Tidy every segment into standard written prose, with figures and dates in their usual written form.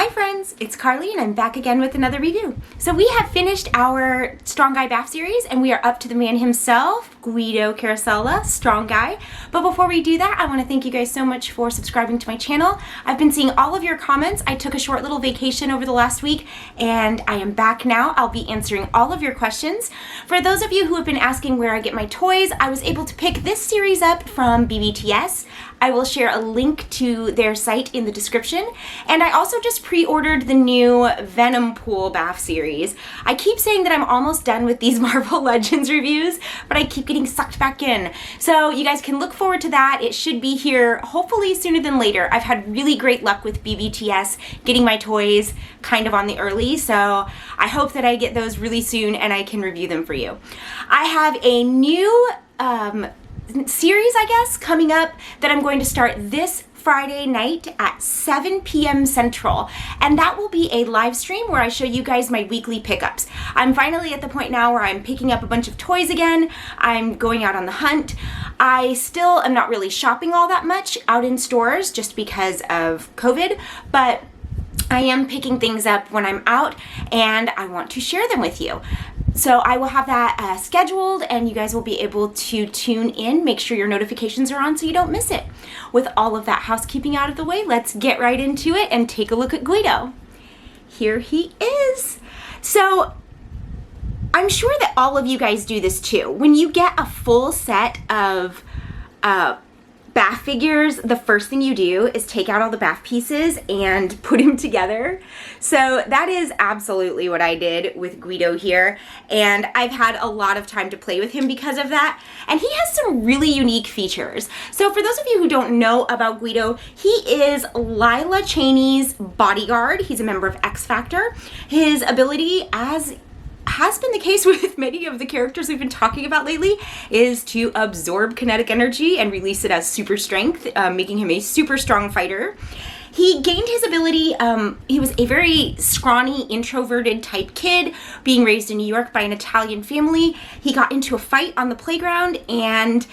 Hi friends, it's Carly and I'm back again with another review. So we have finished our Strong Guy bath series and we are up to the man himself, Guido Carosella, Strong Guy. But before we do that, I want to thank you guys so much for subscribing to my channel. I've been seeing all of your comments. I took a short little vacation over the last week and I am back now. I'll be answering all of your questions. For those of you who have been asking where I get my toys, I was able to pick this series up from BBTS. I will share a link to their site in the description. And I also just pre-ordered the new Venompool bath series. I keep saying that I'm almost done with these Marvel Legends reviews, but I keep getting sucked back in. So you guys can look forward to that. It should be here hopefully sooner than later. I've had really great luck with BBTS getting my toys kind of on the early, so I hope that I get those really soon and I can review them for you. I have a new series, I guess, coming up that I'm going to start this Friday night at 7 p.m. Central, and that will be a live stream where I show you guys my weekly pickups. I'm finally at the point now where I'm picking up a bunch of toys again. I'm going out on the hunt. I still am not really shopping all that much out in stores just because of COVID, but I am picking things up when I'm out and I want to share them with you. So I will have that scheduled and you guys will be able to tune in. Make sure your notifications are on so you don't miss it. With all of that housekeeping out of the way, let's get right into it and take a look at Guido. Here he is. So I'm sure that all of you guys do this too. When you get a full set of bath figures, the first thing you do is take out all the bath pieces and put them together. So that is absolutely what I did with Guido here, and I've had a lot of time to play with him because of that, and he has some really unique features. So for those of you who don't know about Guido, he is Lila Cheney's bodyguard. He's a member of X Factor. His ability, as has been the case with many of the characters we've been talking about lately, is to absorb kinetic energy and release it as super strength, making him a super strong fighter. He gained his ability, he was a very scrawny, introverted type kid, being raised in New York by an Italian family. He got into a fight on the playground and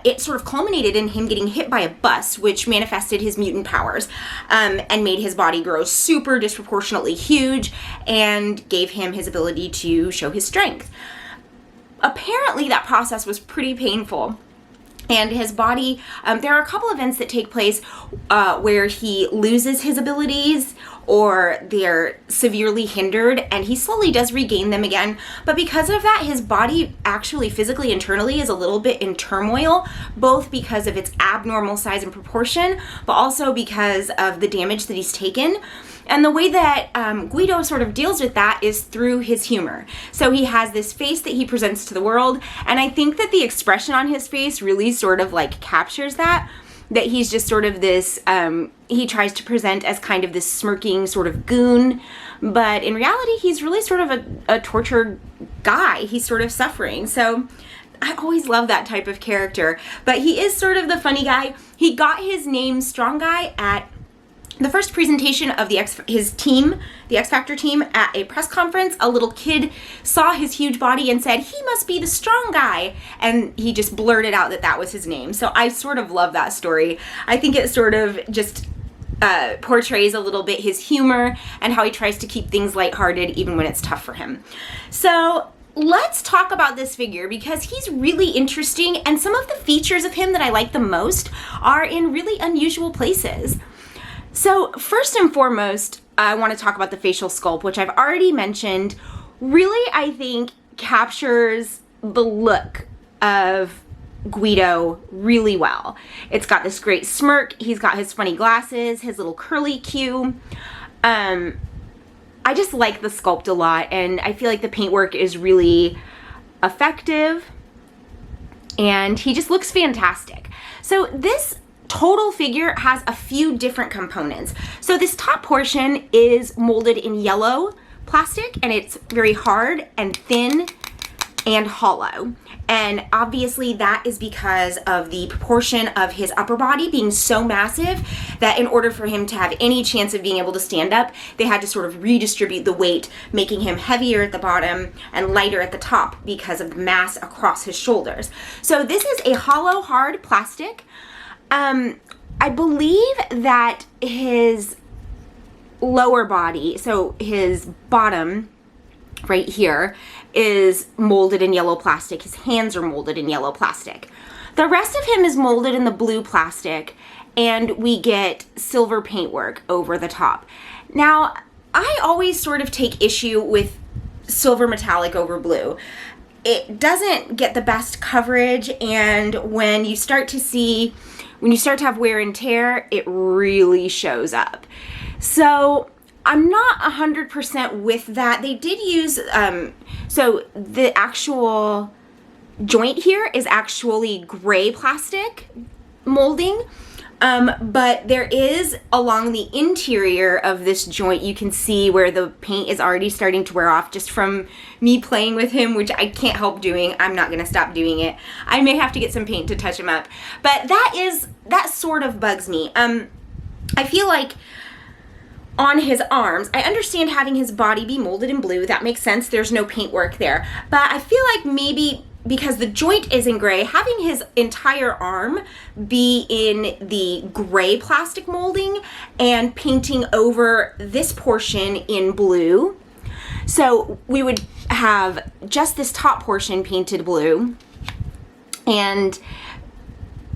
it sort of culminated in him getting hit by a bus, which manifested his mutant powers and made his body grow super disproportionately huge and gave him his ability to show his strength. Apparently that process was pretty painful. And his body, there are a couple events that take place where he loses his abilities or they're severely hindered, and he slowly does regain them again. But because of that, his body actually physically, internally is a little bit in turmoil, both because of its abnormal size and proportion, but also because of the damage that he's taken. And the way that Guido sort of deals with that is through his humor. So he has this face that he presents to the world, and I think that the expression on his face really sort of like captures that he's just sort of this, he tries to present as kind of this smirking sort of goon, but in reality, he's really sort of a tortured guy. He's sort of suffering. So I always love that type of character, but he is sort of the funny guy. He got his name Strong Guy at the first presentation of his team, the X Factor team, at a press conference. A little kid saw his huge body and said, "He must be the Strong Guy," and he just blurted out that that was his name. So I sort of love that story. I think it sort of just portrays a little bit his humor and how he tries to keep things lighthearted even when it's tough for him. So let's talk about this figure because he's really interesting, and some of the features of him that I like the most are in really unusual places. So first and foremost, I want to talk about the facial sculpt, which I've already mentioned. Really, I think captures the look of Guido really well. It's got this great smirk. He's got his funny glasses, his little curly Q. I just like the sculpt a lot, and I feel like the paintwork is really effective, and he just looks fantastic. So this total figure has a few different components. So this top portion is molded in yellow plastic, and it's very hard and thin and hollow. And obviously that is because of the proportion of his upper body being so massive that in order for him to have any chance of being able to stand up, they had to sort of redistribute the weight, making him heavier at the bottom and lighter at the top because of the mass across his shoulders. So this is a hollow, hard plastic. I believe that his lower body, so his bottom right here, is molded in yellow plastic. His hands are molded in yellow plastic. The rest of him is molded in the blue plastic, and we get silver paintwork over the top. Now, I always sort of take issue with silver metallic over blue. It doesn't get the best coverage, and when you start to have wear and tear, it really shows up. So I'm not 100% with that. They did use, so the actual joint here is actually gray plastic molding, but there is, along the interior of this joint, you can see where the paint is already starting to wear off just from me playing with him, which I can't help doing. I'm not gonna stop doing it. I may have to get some paint to touch him up, but that sort of bugs me. I feel like on his arms, I understand having his body be molded in blue, that makes sense, there's no paintwork there, but I feel like maybe because the joint is in gray, having his entire arm be in the gray plastic molding and painting over this portion in blue. So we would have just this top portion painted blue and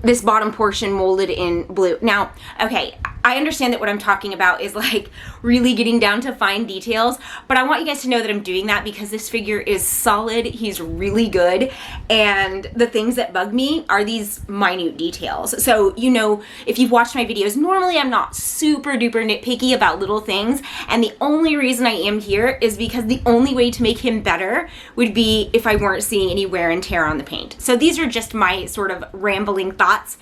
this bottom portion molded in blue. Now, okay, I understand that what I'm talking about is like really getting down to fine details, but I want you guys to know that I'm doing that because this figure is solid, he's really good, and the things that bug me are these minute details. So, you know, if you've watched my videos, normally I'm not super duper nitpicky about little things, and the only reason I am here is because the only way to make him better would be if I weren't seeing any wear and tear on the paint. So these are just my sort of rambling thoughts.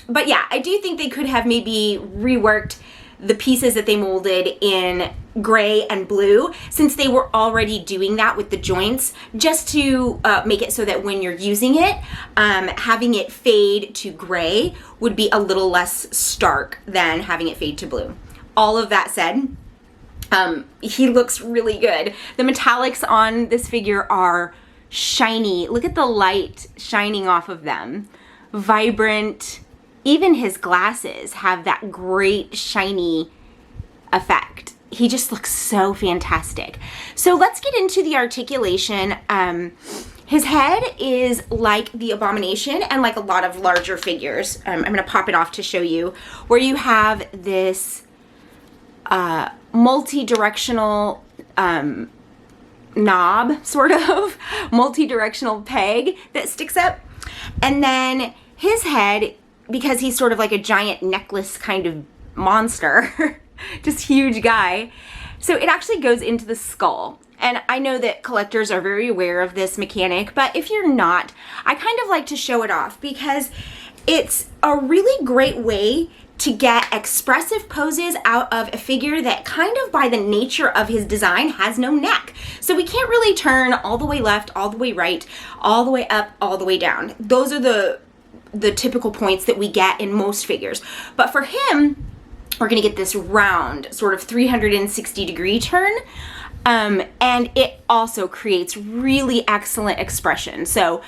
But yeah, I do think they could have maybe reworked the pieces that they molded in gray and blue, since they were already doing that with the joints, just to make it so that when you're using it, having it fade to gray would be a little less stark than having it fade to blue. All of that said, he looks really good. The metallics on this figure are shiny. Look at the light shining off of them. Vibrant. Even his glasses have that great shiny effect. He just looks so fantastic. So let's get into the articulation. His head is like the Abomination and like a lot of larger figures. I'm gonna pop it off to show you, where you have this multi-directional knob, sort of, multi-directional peg that sticks up. And then his head, because he's sort of like a giant necklace kind of monster, just huge guy, so it actually goes into the skull. And I know that collectors are very aware of this mechanic, but if you're not, I kind of like to show it off because it's a really great way to get expressive poses out of a figure that kind of by the nature of his design has no neck. So we can't really turn all the way left, all the way right, all the way up, all the way down. Those are the typical points that we get in most figures. But for him, we're gonna get this round, sort of 360-degree turn, and it also creates really excellent expression. So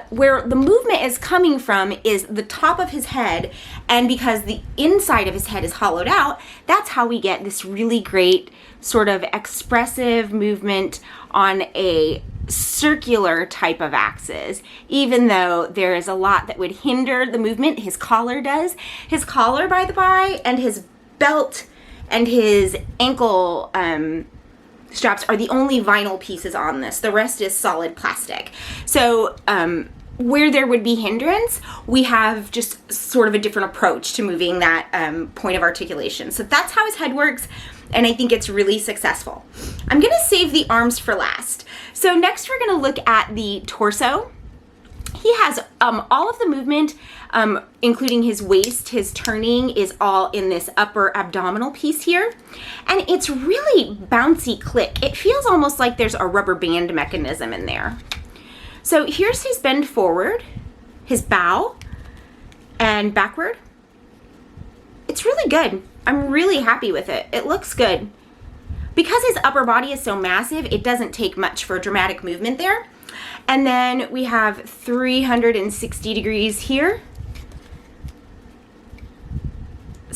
where the movement is coming from is the top of his head, and because the inside of his head is hollowed out, that's how we get this really great sort of expressive movement on a circular type of axis, even though there is a lot that would hinder the movement. His collar does. His collar, by the by, and his belt and his ankle straps are the only vinyl pieces on this. The rest is solid plastic. So where there would be hindrance, we have just sort of a different approach to moving that point of articulation. So that's how his head works, and I think it's really successful. I'm gonna save the arms for last. So next we're gonna look at the torso. He has all of the movement, including his waist, his turning is all in this upper abdominal piece here. And it's really bouncy click. It feels almost like there's a rubber band mechanism in there. So here's his bend forward, his bow, and backward. It's really good. I'm really happy with it. It looks good. Because his upper body is so massive, it doesn't take much for dramatic movement there. And then we have 360 degrees here.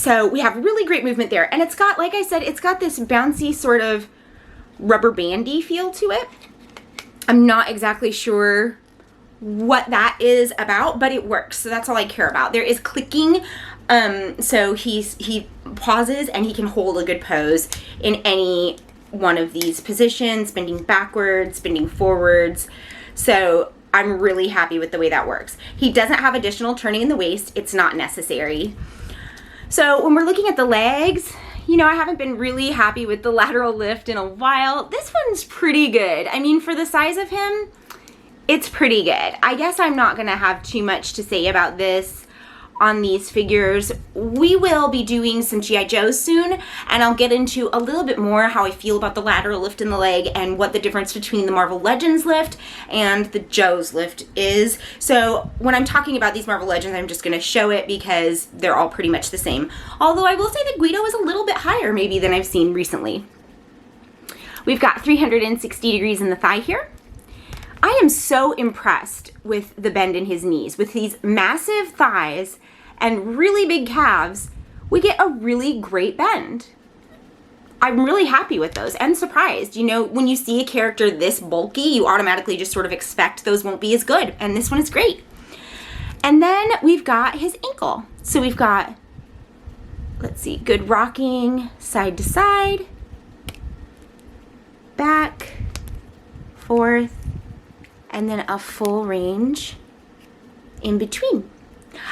So we have really great movement there. And it's got, like I said, it's got this bouncy sort of rubber bandy feel to it. I'm not exactly sure what that is about, but it works. So that's all I care about. There is clicking. So he pauses and he can hold a good pose in any one of these positions, bending backwards, bending forwards. So I'm really happy with the way that works. He doesn't have additional turning in the waist. It's not necessary. So when we're looking at the legs, you know, I haven't been really happy with the lateral lift in a while. This one's pretty good. I mean, for the size of him, it's pretty good. I guess I'm not gonna have too much to say about this on these figures. We will be doing some G.I. Joes soon, and I'll get into a little bit more how I feel about the lateral lift in the leg and what the difference between the Marvel Legends lift and the Joes lift is. So when I'm talking about these Marvel Legends, I'm just gonna show it because they're all pretty much the same. Although I will say that Guido is a little bit higher maybe than I've seen recently. We've got 360 degrees in the thigh here. I am so impressed with the bend in his knees. With these massive thighs and really big calves, we get a really great bend. I'm really happy with those and surprised. You know, when you see a character this bulky, you automatically just sort of expect those won't be as good, and this one is great. And then we've got his ankle. So we've got, let's see, good rocking side to side, back, forth, and then a full range in between.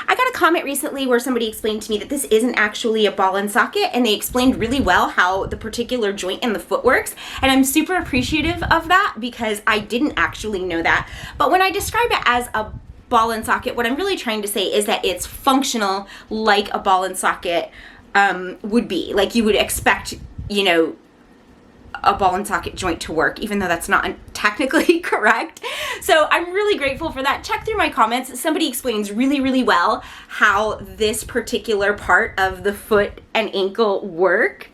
I got a comment recently where somebody explained to me that this isn't actually a ball and socket, and they explained really well how the particular joint in the foot works, and I'm super appreciative of that because I didn't actually know that. But when I describe it as a ball and socket, what I'm really trying to say is that it's functional like a ball and socket would be. Like you would expect, you know, a ball and socket joint to work, even though that's not technically correct. So I'm really grateful for that. Check through my comments. Somebody explains really, really well how this particular part of the foot and ankle work.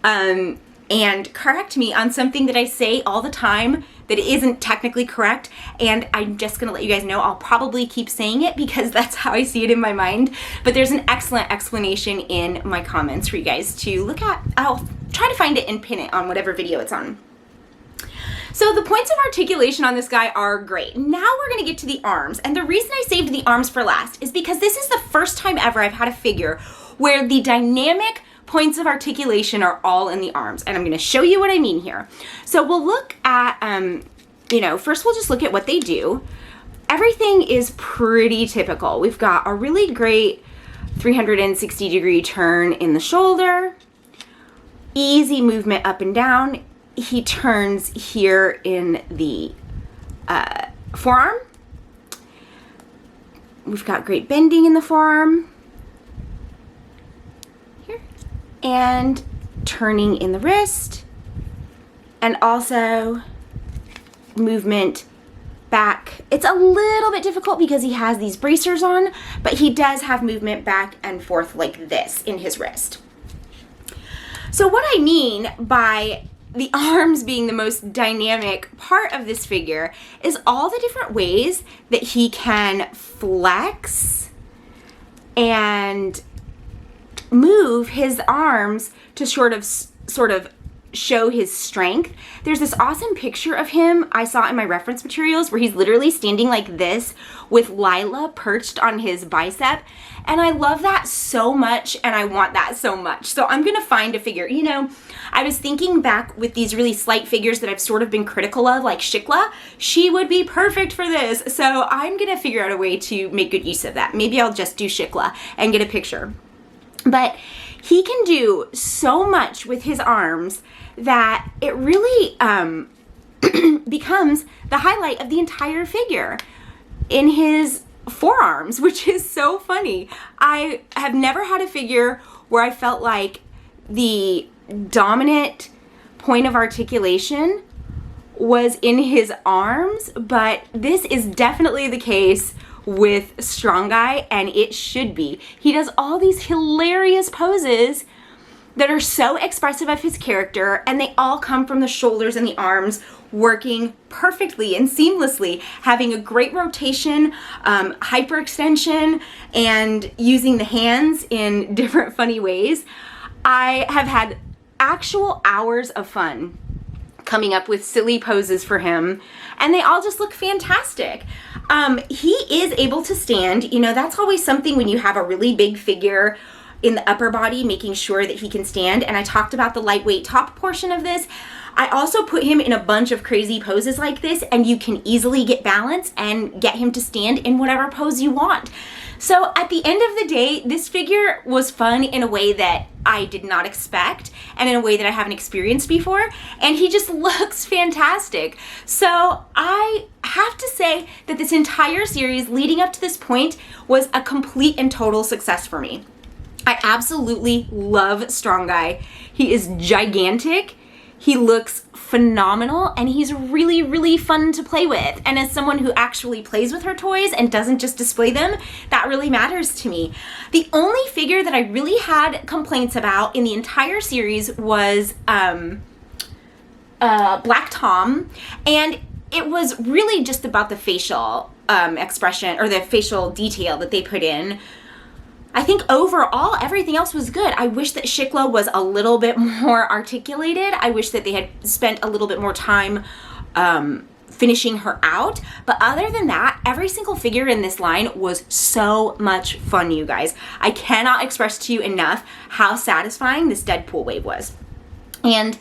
And correct me on something that I say all the time that isn't technically correct, and I'm just gonna let you guys know I'll probably keep saying it because that's how I see it in my mind, but there's an excellent explanation in my comments for you guys to look at. I'll try to find it and pin it on whatever video it's on. So the points of articulation on this guy are great. Now we're gonna get to the arms, and the reason I saved the arms for last is because this is the first time ever I've had a figure where the dynamic points of articulation are all in the arms, and I'm going to show you what I mean here. So we'll look at, you know, first we'll just look at what they do. Everything is pretty typical. We've got a really great 360 degree turn in the shoulder, easy movement up and down. He turns here in the forearm. We've got great bending in the forearm. And turning in the wrist, and also movement back. It's a little bit difficult because he has these bracers on, but he does have movement back and forth like this in his wrist. So what I mean by the arms being the most dynamic part of this figure is all the different ways that he can flex and move his arms to sort of show his strength. There's this awesome picture of him I saw in my reference materials where he's literally standing like this with Lila perched on his bicep, and I love that so much and I want that so much. So I'm gonna find a figure. You know, I was thinking back with these really slight figures that I've sort of been critical of, like Shikla. She would be perfect for this, so I'm gonna figure out a way to make good use of that. Maybe I'll just do Shikla and get a picture. But he can do so much with his arms that it really becomes the highlight of the entire figure in his forearms, which is so funny. I have never had a figure where I felt like the dominant point of articulation was in his arms, but this is definitely the case with Strong Guy, and it should be. He does all these hilarious poses that are so expressive of his character, and they all come from the shoulders and the arms working perfectly and seamlessly, having a great rotation, hyperextension, and using the hands in different funny ways. I have had actual hours of fun coming up with silly poses for him, and they all just look fantastic. He is able to stand. You know, that's always something when you have a really big figure in the upper body, making sure that he can stand. And I talked about the lightweight top portion of this. I also put him in a bunch of crazy poses like this, and you can easily get balance and get him to stand in whatever pose you want. So at the end of the day, this figure was fun in a way that I did not expect, and in a way that I haven't experienced before, and he just looks fantastic. So I have to say that this entire series leading up to this point was a complete and total success for me. I absolutely love Strong Guy. He is gigantic. He looks phenomenal, and he's really, really fun to play with. And as someone who actually plays with her toys and doesn't just display them, that really matters to me. The only figure that I really had complaints about in the entire series was Black Tom, and it was really just about the facial expression, or the facial detail that they put in. I think overall, everything else was good. I wish that Shikla was a little bit more articulated. I wish that they had spent a little bit more time finishing her out. But other than that, every single figure in this line was so much fun, you guys. I cannot express to you enough how satisfying this Deadpool wave was. And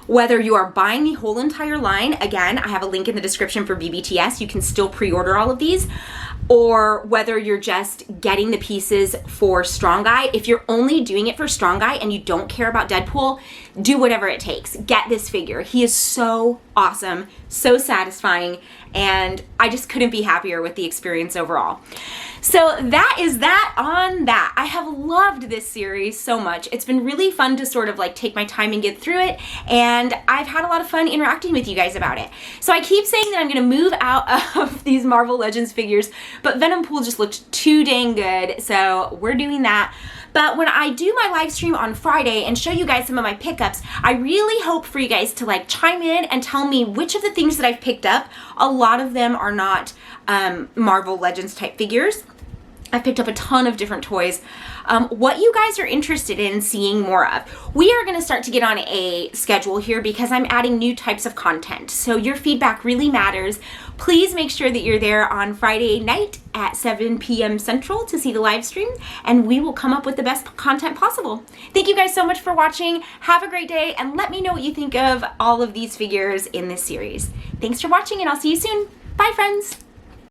whether you are buying the whole entire line, again, I have a link in the description for BBTS. You can still pre-order all of these. Or whether you're just getting the pieces for Strong Guy. If you're only doing it for Strong Guy and you don't care about Deadpool, do whatever it takes. Get this figure. He is so awesome, so satisfying, and I just couldn't be happier with the experience overall. So that is that on that. I have loved this series so much. It's been really fun to sort of like take my time and get through it, and I've had a lot of fun interacting with you guys about it. So I keep saying that I'm gonna move out of these Marvel Legends figures, but Venompool just looked too dang good, so we're doing that. But when I do my live stream on Friday and show you guys some of my pickups, I really hope for you guys to like chime in and tell me which of the things that I've picked up. A lot of them are not Marvel Legends type figures. I've picked up a ton of different toys. What you guys are interested in seeing more of. We are gonna start to get on a schedule here because I'm adding new types of content. So your feedback really matters. Please make sure that you're there on Friday night at 7 p.m. Central to see the live stream, and we will come up with the best content possible. Thank you guys so much for watching. Have a great day, and let me know what you think of all of these figures in this series. Thanks for watching, and I'll see you soon. Bye, friends.